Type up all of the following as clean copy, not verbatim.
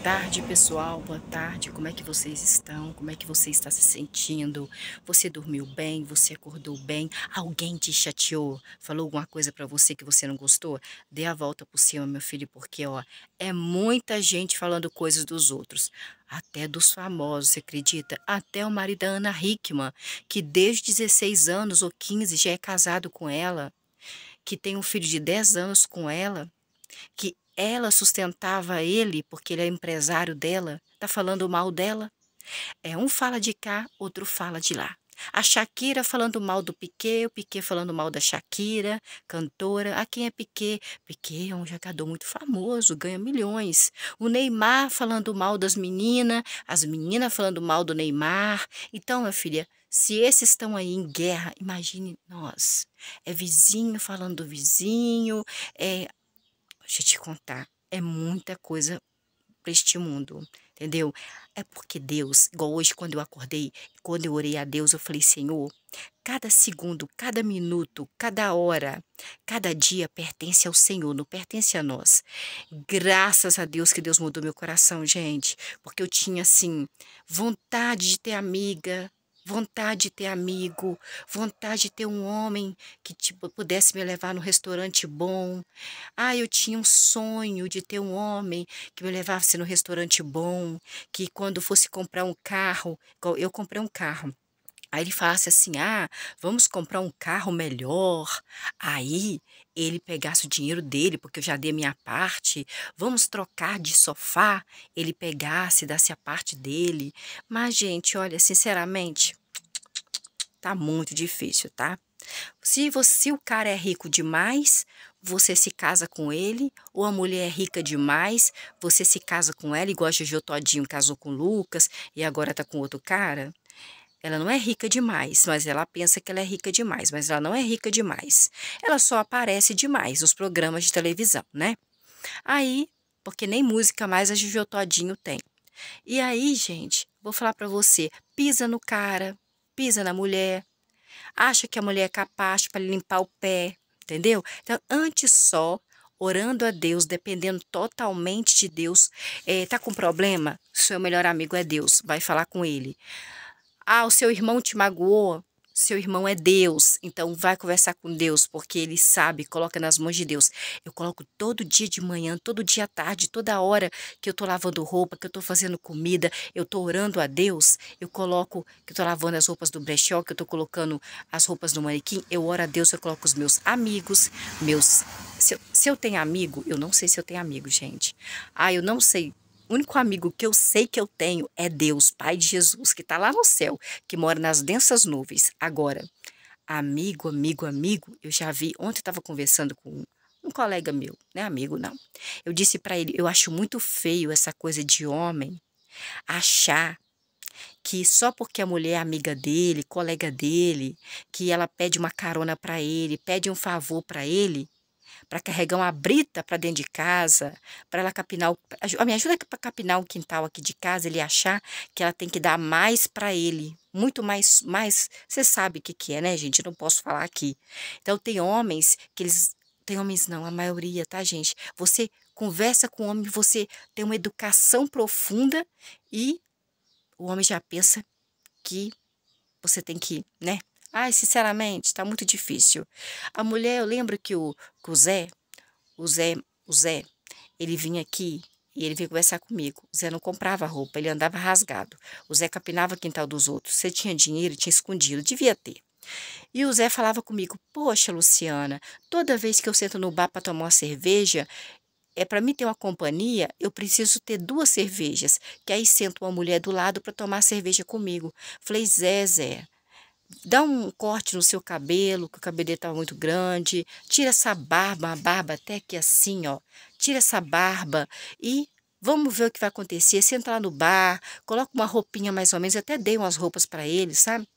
tarde, pessoal. Boa tarde. Como é que vocês estão? Como é que você está se sentindo? Você dormiu bem? Você acordou bem? Alguém te chateou? Falou alguma coisa pra você que você não gostou? Dê a volta por cima, meu filho, porque ó, é muita gente falando coisas dos outros. Até dos famosos, você acredita? Até o marido da Ana Hickman, que desde 16 anos ou 15 já é casado com ela, que tem um filho de 10 anos com ela, que ela sustentava ele porque ele é empresário dela, tá falando mal dela. É um fala de cá, outro fala de lá. A Shakira falando mal do Piquet, o Piquet falando mal da Shakira, cantora. Ah, quem é Piquet? Piquet é um jogador muito famoso, ganha milhões. O Neymar falando mal das meninas, as meninas falando mal do Neymar. Então, minha filha, se esses estão aí em guerra, imagine nós. É vizinho falando do vizinho, é deixa eu te contar, é muita coisa para este mundo, entendeu? É porque Deus, igual hoje quando eu acordei, quando eu orei a Deus, eu falei, Senhor, cada segundo, cada minuto, cada hora, cada dia pertence ao Senhor, não pertence a nós. Graças a Deus que Deus mudou meu coração, gente, porque eu tinha assim vontade de ter amiga, vontade de ter amigo, vontade de ter um homem que tipo pudesse me levar num restaurante bom. Ah, eu tinha um sonho de ter um homem que me levasse no restaurante bom, que quando fosse comprar um carro, igual eu comprei um carro. Aí ele falasse assim: "Ah, vamos comprar um carro melhor". Aí ele pegasse o dinheiro dele, porque eu já dei a minha parte. "Vamos trocar de sofá". Ele pegasse, desse a parte dele. Mas, gente, olha, sinceramente, tá muito difícil, tá? Se o cara é rico demais, você se casa com ele, ou a mulher é rica demais, você se casa com ela, igual a Jojo Todinho casou com o Lucas e agora tá com outro cara. Ela não é rica demais, mas ela pensa que ela é rica demais, mas ela não é rica demais. Ela só aparece demais nos programas de televisão, né? Aí, porque nem música mais a Jojo Todinho tem. E aí, gente, vou falar pra você, pisa no cara, pisa na mulher, acha que a mulher é capaz para limpar o pé, entendeu? Então, antes só, orando a Deus, dependendo totalmente de Deus, tá com problema? Seu melhor amigo é Deus, vai falar com ele. Ah, o seu irmão te magoou? Seu irmão é Deus, então vai conversar com Deus, porque ele sabe, coloca nas mãos de Deus. Eu coloco todo dia de manhã, todo dia à tarde, toda hora que eu tô lavando roupa, que eu tô fazendo comida, eu tô orando a Deus, eu coloco que eu tô lavando as roupas do brechó, que eu tô colocando as roupas do manequim, eu oro a Deus, eu coloco os meus amigos, meus. Se eu tenho amigo, eu não sei se eu tenho amigo, gente. Ah, eu não sei. O único amigo que eu sei que eu tenho é Deus, Pai de Jesus, que está lá no céu, que mora nas densas nuvens. Agora, amigo, amigo, amigo, eu já vi. Ontem eu estava conversando com um colega meu, não é amigo, não. Eu disse para ele: eu acho muito feio essa coisa de homem achar que só porque a mulher é amiga dele, colega dele, que ela pede uma carona para ele, pede um favor para ele, para carregar uma brita para dentro de casa, para ela capinar me ajuda para capinar o quintal aqui de casa, ele achar que ela tem que dar mais para ele, muito mais, você sabe o que que é, né, gente? Eu não posso falar aqui. Então tem homens que eles tem homens não, a maioria, tá, gente? Você conversa com o homem, você tem uma educação profunda e o homem já pensa que você tem que, né? Ai, sinceramente, tá muito difícil. A mulher, eu lembro que o Zé, o Zé, ele vinha aqui e ele veio conversar comigo. O Zé não comprava roupa, ele andava rasgado. O Zé capinava o quintal dos outros. Se tinha dinheiro, tinha escondido, devia ter. E o Zé falava comigo: Poxa, Luciana, toda vez que eu sento no bar para tomar uma cerveja, é para mim ter uma companhia, eu preciso ter duas cervejas. Que aí senta uma mulher do lado para tomar cerveja comigo. Falei: Zé, dá um corte no seu cabelo, que o cabelo dele estava muito grande. Tira essa barba, uma barba até aqui assim, ó. Tira essa barba e vamos ver o que vai acontecer. Senta lá no bar, coloca uma roupinha mais ou menos. Eu até dei umas roupas para ele, sabe?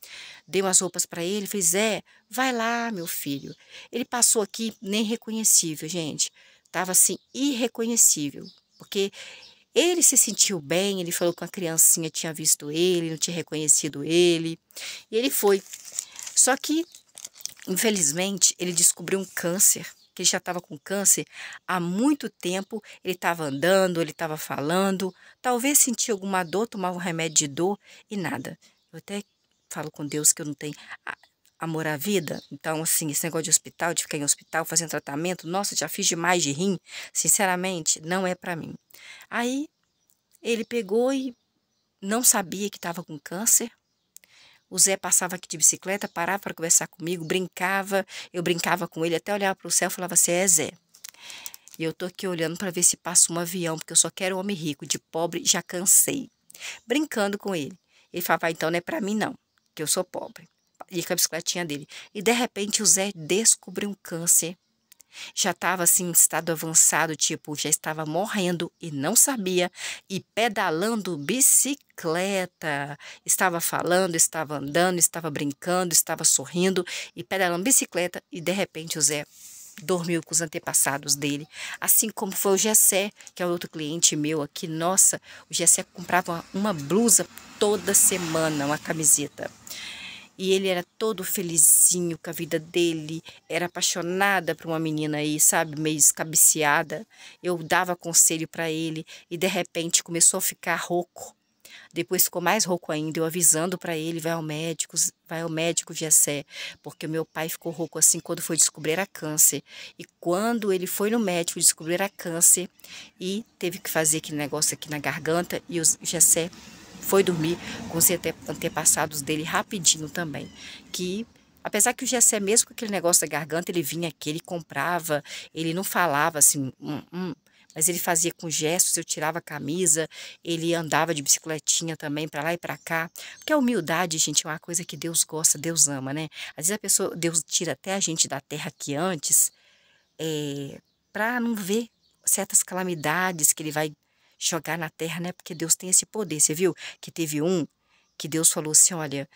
Dei umas roupas para ele. Falei: Zé, vai lá, meu filho. Ele passou aqui nem reconhecível, gente. Tava assim, irreconhecível. Porque ele se sentiu bem, ele falou que uma criancinha tinha visto ele, não tinha reconhecido ele. E ele foi. Só que, infelizmente, ele descobriu um câncer. que ele já estava com câncer há muito tempo, ele estava andando, ele estava falando, talvez sentia alguma dor, tomava um remédio de dor e nada. Eu até falo com Deus que eu não tenho amor à vida, então assim, esse negócio de hospital, de ficar em hospital fazendo tratamento, nossa, já fiz demais de rim, sinceramente, não é para mim. Aí ele pegou e não sabia que estava com câncer. O Zé passava aqui de bicicleta, parava para conversar comigo, brincava, eu brincava com ele, até olhava para o céu e falava assim, é Zé. E eu tô aqui olhando para ver se passa um avião, porque eu só quero um homem rico, de pobre já cansei. Brincando com ele. Ele falava, então não é para mim não, que eu sou pobre. E com a bicicletinha dele. E de repente o Zé descobriu um câncer. Já estava assim em estado avançado, tipo, já estava morrendo e não sabia, e pedalando bicicleta. Estava falando, estava andando, estava brincando, estava sorrindo e pedalando bicicleta, e de repente o Zé dormiu com os antepassados dele, assim como foi o Gessé, que é outro cliente meu aqui. Nossa, o Gessé comprava uma blusa toda semana, uma camiseta. E ele era todo felizinho com a vida dele, era apaixonada por uma menina aí, sabe, meio escabiciada. Eu dava conselho para ele e de repente começou a ficar rouco. Depois ficou mais rouco ainda, eu avisando para ele, vai ao médico, Gessé, porque o meu pai ficou rouco assim quando foi descobrir era câncer. E quando ele foi no médico descobrir era câncer e teve que fazer aquele negócio aqui na garganta e o Gessé foi dormir com os antepassados dele rapidinho também. Que, apesar que o Gessé, mesmo com aquele negócio da garganta, ele vinha aqui, ele comprava, ele não falava assim, mas ele fazia com gestos, eu tirava a camisa, ele andava de bicicletinha também para lá e para cá. Porque a humildade, gente, é uma coisa que Deus gosta, Deus ama, né? Às vezes a pessoa, Deus tira até a gente da terra aqui antes, para não ver certas calamidades que ele vai jogar na terra, né? Porque Deus tem esse poder. Você viu que teve um que Deus falou assim: olha,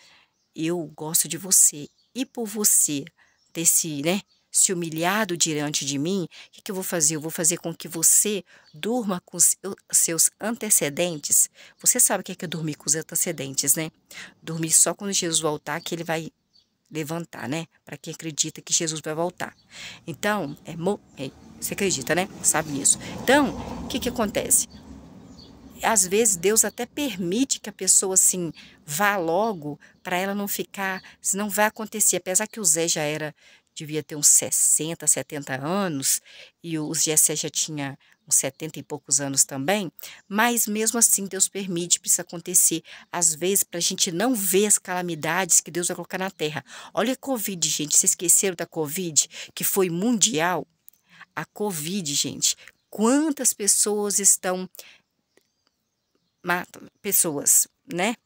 eu gosto de você, e por você ter se, né, se humilhado diante de mim, o que eu vou fazer? Eu vou fazer com que você durma com os seus antecedentes. Você sabe o que é dormir com os antecedentes, né? Dormir só quando Jesus voltar, que ele vai levantar, né? Para quem acredita que Jesus vai voltar. Então, você acredita, né? Sabe isso. Então, o que acontece? Às vezes Deus até permite que a pessoa assim vá logo para ela não ficar, senão vai acontecer. Apesar que o Zé já devia ter uns 60, 70 anos e o Gessé já tinha uns 70 e poucos anos também, mas mesmo assim Deus permite para isso acontecer, às vezes para a gente não ver as calamidades que Deus vai colocar na terra. Olha a Covid, gente, vocês esqueceram da Covid, que foi mundial? A Covid, gente, quantas pessoas estão pessoas, né?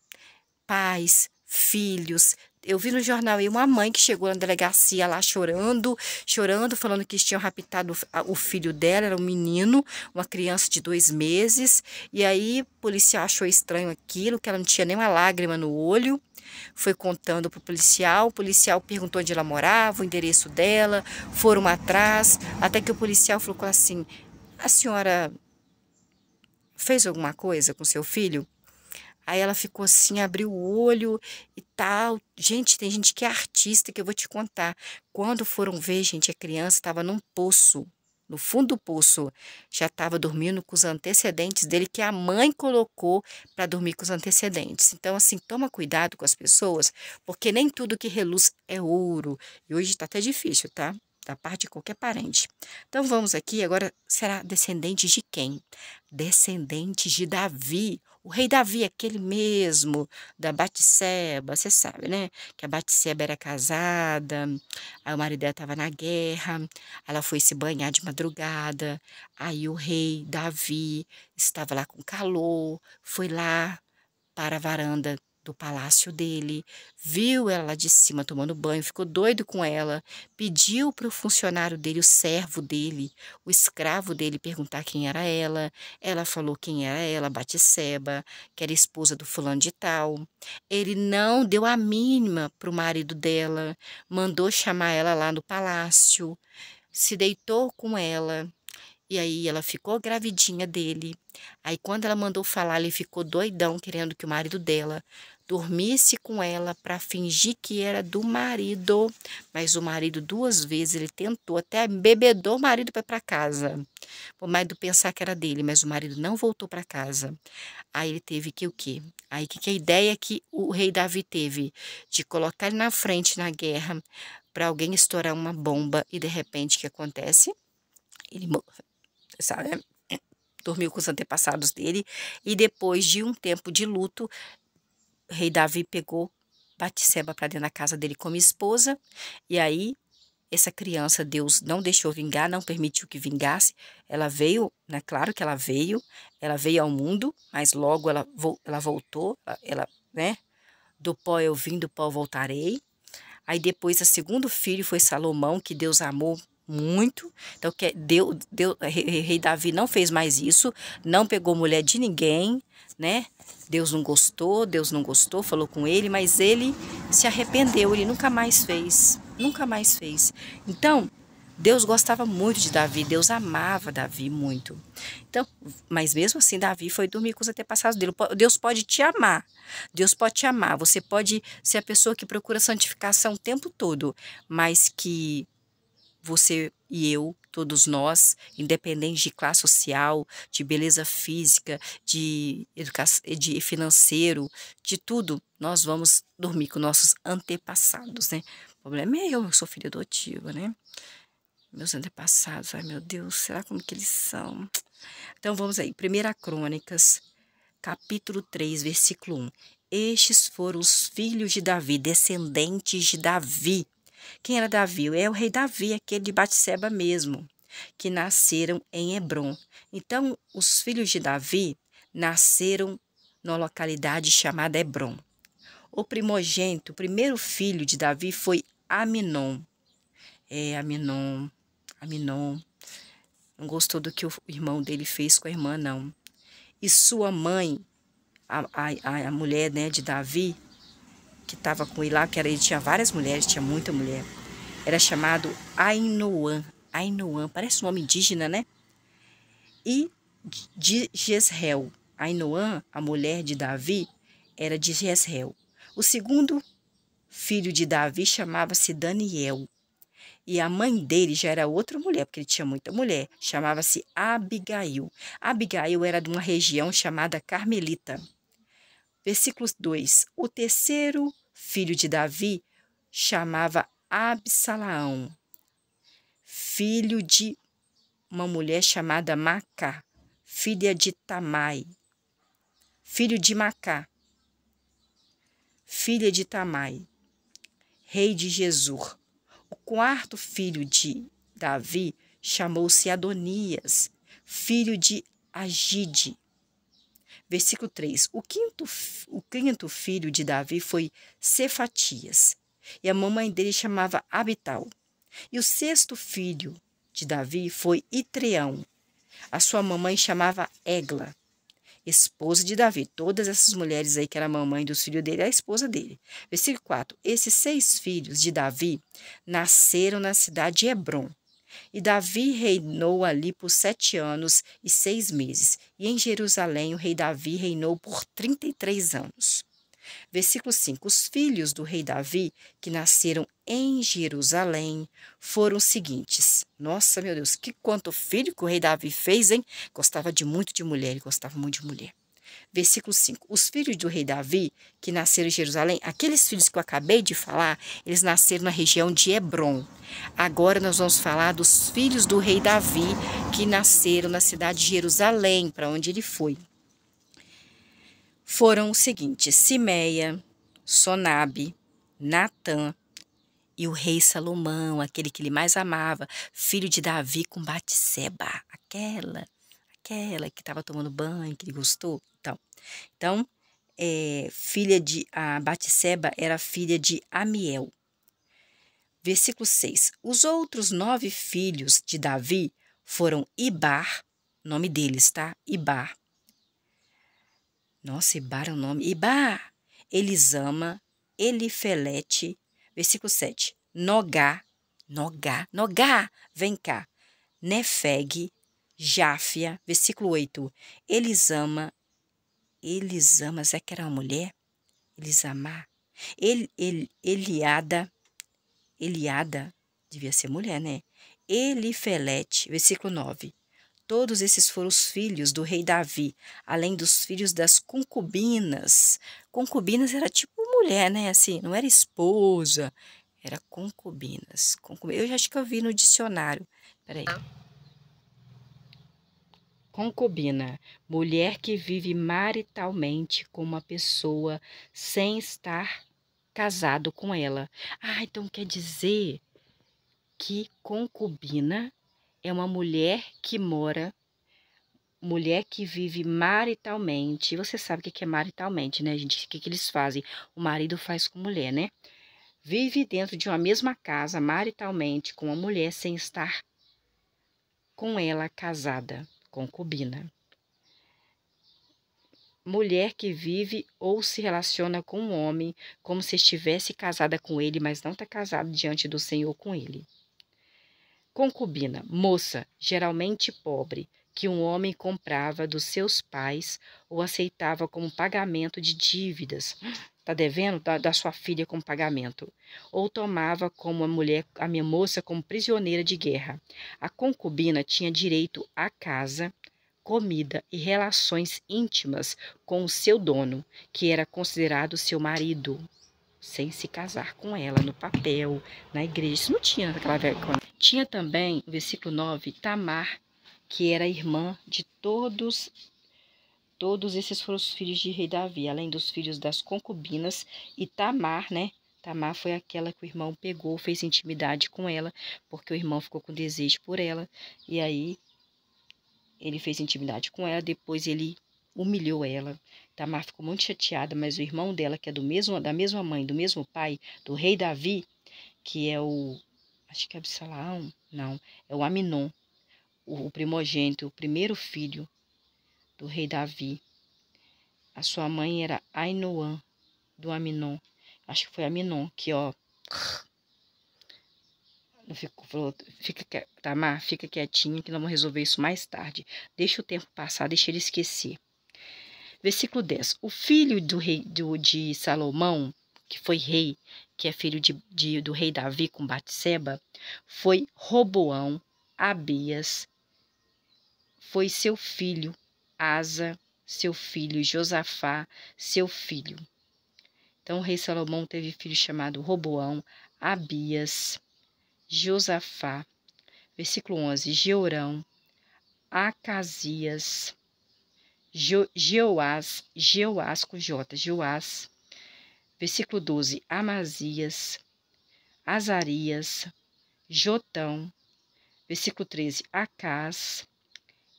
Pais, filhos. Eu vi no jornal aí uma mãe que chegou na delegacia lá chorando, chorando, falando que tinham raptado o filho dela, era um menino, uma criança de 2 meses. E aí o policial achou estranho aquilo, que ela não tinha nem uma lágrima no olho. Foi contando para o policial perguntou onde ela morava, o endereço dela, foram atrás, até que o policial falou assim: a senhora fez alguma coisa com seu filho? Aí ela ficou assim, abriu o olho e tal. Gente, tem gente que é artista, que eu vou te contar. Quando foram ver, gente, a criança estava num poço, no fundo do poço. Já estava dormindo com os antecedentes dele, que a mãe colocou para dormir com os antecedentes. Então, assim, toma cuidado com as pessoas, porque nem tudo que reluz é ouro. E hoje está até difícil, tá? Da parte de qualquer parente. Então, vamos aqui, agora será descendente de quem? Descendentes de Davi. O rei Davi, aquele mesmo, da Batseba, você sabe, né? Que a Batseba era casada, aí o marido dela estava na guerra, ela foi se banhar de madrugada, aí o rei Davi estava lá com calor, foi lá para a varanda do palácio dele, viu ela lá de cima tomando banho, ficou doido com ela, pediu para o funcionário dele, o servo dele, o escravo dele, perguntar quem era ela. Ela falou quem era ela, Batseba, que era esposa do fulano de tal. Ele não deu a mínima para o marido dela, mandou chamar ela lá no palácio, se deitou com ela E aí ela ficou gravidinha dele. Aí quando ela mandou falar, ele ficou doidão, querendo que o marido dela dormisse com ela para fingir que era do marido. Mas o marido 2 vezes ele tentou, até embebedou o marido para ir para casa. O marido pensar que era dele, mas o marido não voltou para casa. Aí ele teve que o quê? Aí que a ideia que o rei Davi teve de colocar ele na frente na guerra para alguém estourar uma bomba e de repente o que acontece? Ele sabe, né? Dormiu com os antepassados dele e depois de um tempo de luto, o rei Davi pegou Batseba para dentro da casa dele como esposa e aí essa criança Deus não deixou vingar, não permitiu que vingasse. Ela veio, né? Claro que ela veio ao mundo, mas logo ela voltou, né? Do pó eu vim, do pó eu voltarei. Aí depois, o segundo filho foi Salomão, que Deus amou muito. Então, rei Davi não fez mais isso, não pegou mulher de ninguém, né? Deus não gostou, falou com ele, mas ele se arrependeu, ele nunca mais fez, nunca mais fez. Então, Deus gostava muito de Davi, Deus amava Davi muito. Então, mas mesmo assim, Davi foi dormir com os antepassados dele. Deus pode te amar, Deus pode te amar. Você pode ser a pessoa que procura santificação o tempo todo, mas que você e eu, todos nós, independente de classe social, de beleza física, de educação, de financeiro, de tudo, nós vamos dormir com nossos antepassados, né? O problema é eu sou filha adotiva, né? Meus antepassados, ai meu Deus, será como que eles são? Então vamos aí, 1 Crônicas, capítulo 3, versículo 1. Estes foram os filhos de Davi, descendentes de Davi. Quem era Davi? É o rei Davi, aquele de Batseba mesmo, que nasceram em Hebrom. Então, os filhos de Davi nasceram numa localidade chamada Hebrom. O primogênito, o primeiro filho de Davi foi Aminon. Aminon não gostou do que o irmão dele fez com a irmã, não. E sua mãe, a mulher, né, de Davi, que estava com ele lá, ele tinha várias mulheres, tinha muita mulher, era chamado Ainoã. Ainoã, parece um nome indígena, né? E de Jezreel. Ainoã, a mulher de Davi, era de Jezreel. O segundo filho de Davi chamava-se Daniel. E a mãe dele já era outra mulher, porque ele tinha muita mulher. Chamava-se Abigail. Abigail era de uma região chamada Carmelita. Versículo 2. O terceiro filho de Davi chamava Absalaão, filho de uma mulher chamada Macá, filha de Tamai. Filho de Macá, filha de Tamai, rei de Gesur. O quarto filho de Davi chamou-se Adonias, filho de Agide. Versículo 3. O quinto filho de Davi foi Cefatias, e a mamãe dele chamava Abital. E o sexto filho de Davi foi Itreão. A sua mamãe chamava Egla, esposa de Davi. Todas essas mulheres aí que era a mamãe dos filhos dele, é a esposa dele. Versículo 4. Esses 6 filhos de Davi nasceram na cidade de Hebrom. E Davi reinou ali por 7 anos e 6 meses. E em Jerusalém o rei Davi reinou por 33 anos. Versículo 5. Os filhos do rei Davi, que nasceram em Jerusalém, foram os seguintes. Nossa, meu Deus, que quanto filho que o rei Davi fez, hein? Gostava muito de mulher, ele gostava muito de mulher. Versículo 5. Os filhos do rei Davi, que nasceram em Jerusalém, aqueles filhos que eu acabei de falar, eles nasceram na região de Hebrom. Agora nós vamos falar dos filhos do rei Davi, que nasceram na cidade de Jerusalém, para onde ele foi. Foram os seguintes: Simeia, Sonabe, Natã e o rei Salomão, aquele que ele mais amava, filho de Davi com Batseba, aquela que estava tomando banho, que ele gostou. Então, filha de Batseba era filha de Amiel. Versículo 6. Os outros 9 filhos de Davi foram Ibar, nome deles, tá? Ibar. Nossa, Ibar é o nome. Ibar, Elisama, Elifelete. Versículo 7. Nogá, vem cá. Nefeg, Jáfia, versículo 8, Elisama, será que era uma mulher? Elisamar, Eliada, devia ser mulher, né? Elifelete, versículo 9. Todos esses foram os filhos do rei Davi, além dos filhos das concubinas. Concubinas era tipo mulher, né? Assim, não era esposa, era concubinas. Eu já acho que eu vi no dicionário. Peraí. Concubina, mulher que vive maritalmente com uma pessoa sem estar casado com ela. Ah, então quer dizer que concubina é uma mulher que vive maritalmente. Você sabe o que é maritalmente, né, gente? O que eles fazem? O marido faz com mulher, né? Vive dentro de uma mesma casa maritalmente com uma mulher sem estar com ela casada, concubina. Mulher que vive ou se relaciona com um homem como se estivesse casada com ele, mas não está casada diante do Senhor com ele. Concubina, moça, geralmente pobre, que um homem comprava dos seus pais ou aceitava como pagamento de dívidas. Está devendo da sua filha como pagamento. Ou tomava como a minha moça como prisioneira de guerra. A concubina tinha direito à casa, comida e relações íntimas com o seu dono, que era considerado seu marido, sem se casar com ela, no papel, na igreja. Isso não tinha naquela época. Tinha também, no versículo 9, Tamar, que era irmã de todos esses foram os filhos de rei Davi, além dos filhos das concubinas, e Tamar, né? Tamar foi aquela que o irmão pegou, fez intimidade com ela, porque o irmão ficou com desejo por ela, e aí ele fez intimidade com ela, depois ele humilhou ela. Tamar ficou muito chateada, mas o irmão dela, que é da mesma mãe, do mesmo pai, do rei Davi, que é acho que é Absalão, não, é o Aminon, o primogênito, o primeiro filho do rei Davi. A sua mãe era Ainoã, do Aminon. Acho que foi Aminon, que ó, falou, Tamar, fica quietinha que nós vamos resolver isso mais tarde. Deixa o tempo passar, deixa ele esquecer. Versículo 10. O filho de Salomão, que foi rei, que é filho do rei Davi com Batseba, foi Roboão, Abias, foi seu filho Asa, seu filho Josafá, seu filho. Então o rei Salomão teve filho chamado Roboão, Abias, Josafá, versículo 11, Jeorão, Acasias, Jeoás com J, Joás, versículo 12, Amazias, Azarias, Jotão, versículo 13, Acás,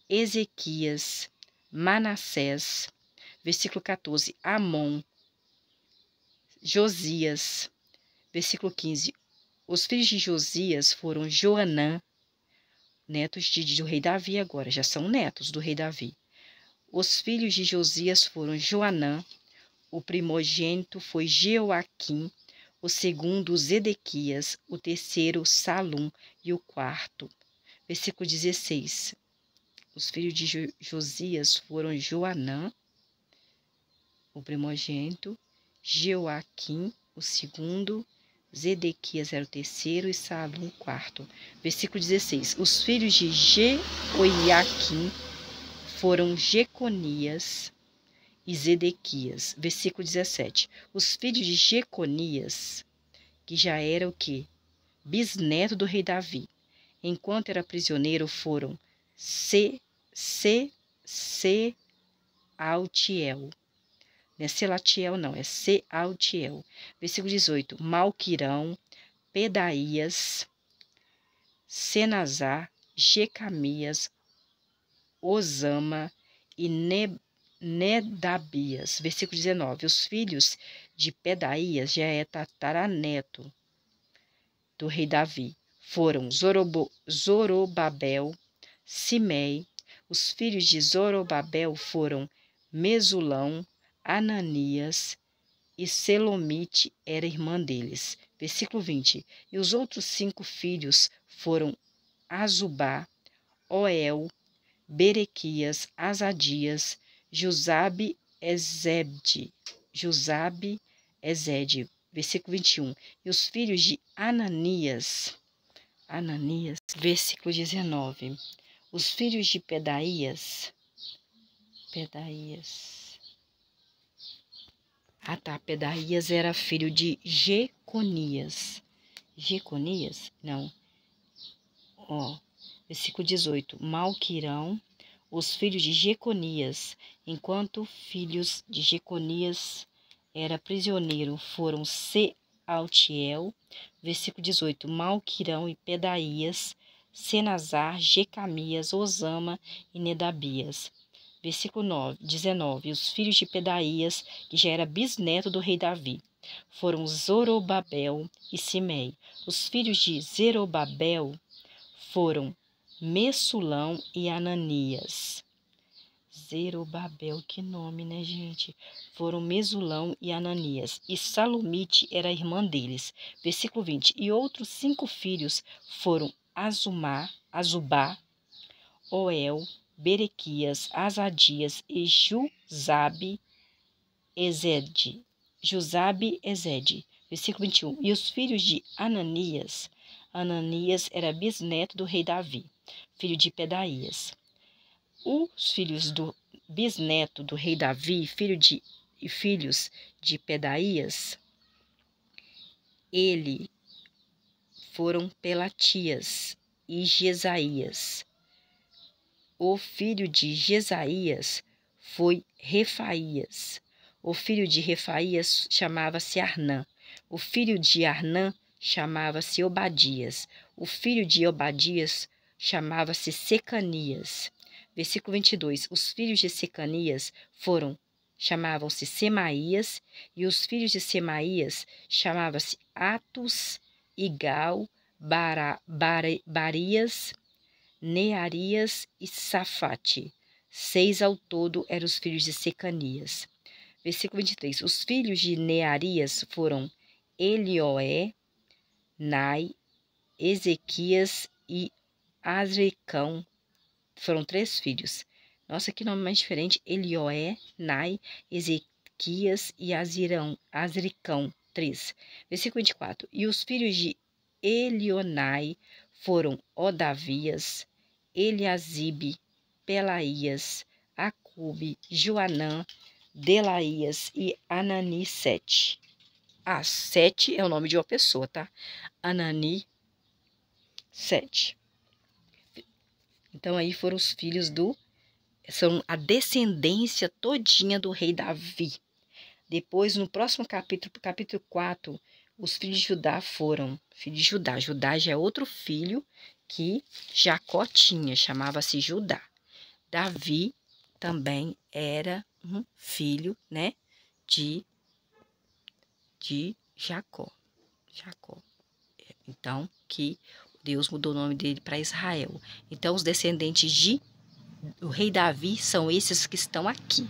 Ezequias, Manassés, versículo 14, Amon, Josias, versículo 15, os filhos de Josias foram Joanã, netos do rei Davi agora, já são netos do rei Davi. Os filhos de Josias foram Joanã, o primogênito foi Jeoaquim, o segundo Zedequias, o terceiro Salum e o quarto. Versículo 16. Os filhos de Josias foram Joanã, o primogênito, Jeoaquim, o segundo, Zedequias era o terceiro e Salum o quarto. Versículo 16. Os filhos de Jeoiaquim foram Jeconias e Zedequias. Versículo 17. Os filhos de Jeconias, que já era o quê? Bisneto do rei Davi, enquanto era prisioneiro, foram Sealtiel. Não é Selatiel, não, é Sealtiel. Versículo 18. Malquirão, Pedaías, Senazar, Jecamias, Osama e Nedabias. Versículo 19. Os filhos de Pedaías já é tataraneto do rei Davi. Foram Zorobabel, Simei. Os filhos de Zorobabel foram Mesulão, Ananias e Selomite era irmã deles. Versículo 20. E os outros 5 filhos foram Azubá, Oel, Berequias, Azadias, Jusabe, Ezed. Jusabe, Ezed. Versículo 21. E os filhos de Ananias. Ananias. Versículo 19. Os filhos de Pedaías. Pedaías. Ah, tá. Pedaías era filho de Jeconias. Jeconias? Não. Ó. Versículo 18. Malquirão, os filhos de Jeconias, enquanto filhos de Jeconias era prisioneiro, foram Sealtiel, versículo 18, Malquirão e Pedaías, Senazar, Jecamias, Osama e Nedabias. Versículo 19, os filhos de Pedaías, que já era bisneto do rei Davi, foram Zorobabel e Simei. Os filhos de Zerobabel foram Messulão e Ananias. Zerobabel, que nome, né, gente? Foram Mesulão e Ananias. E Salomite era a irmã deles. Versículo 20. E outros 5 filhos foram Azubá, Oel, Berequias, Azadias e Jusabe, Ezed. Versículo 21. E os filhos de Ananias. Ananias era bisneto do rei Davi, filho de Pedaías. Os filhos do bisneto do rei Davi, filhos de Pedaías, foram Pelatias e Jesaías. O filho de Jesaías foi Refaías. O filho de Refaías chamava-se Arnã. O filho de Arnã chamava-se Obadias. O filho de Obadias chamava-se Secanias. Versículo 22. Os filhos de Secanias chamavam-se Semaías, e os filhos de Semaías chamavam-se Atus, Igal, Barias, Nearias e Safate. 6 ao todo eram os filhos de Secanias. Versículo 23. Os filhos de Nearias foram Elioé, Nai, Ezequias e Azricão. Foram 3 filhos. Nossa, que nome mais diferente. Elioé, Nai, Ezequias e Azricão. 3. Versículo 24. E os filhos de Elionai foram Odavias, Eliasibe, Pelaías, Acube, Joanã, Delaías e Anani 7. 7 é o nome de uma pessoa, tá? Anani 7. Então aí foram os filhos são a descendência todinha do rei Davi. Depois, no próximo capítulo 4, os filhos de Judá foram, filhos de Judá. Judá já é outro filho que Jacó tinha, chamava-se Judá. Davi também era um filho, né, de Jacó. Então, que Deus mudou o nome dele para Israel. Então, os descendentes do rei Davi são esses que estão aqui.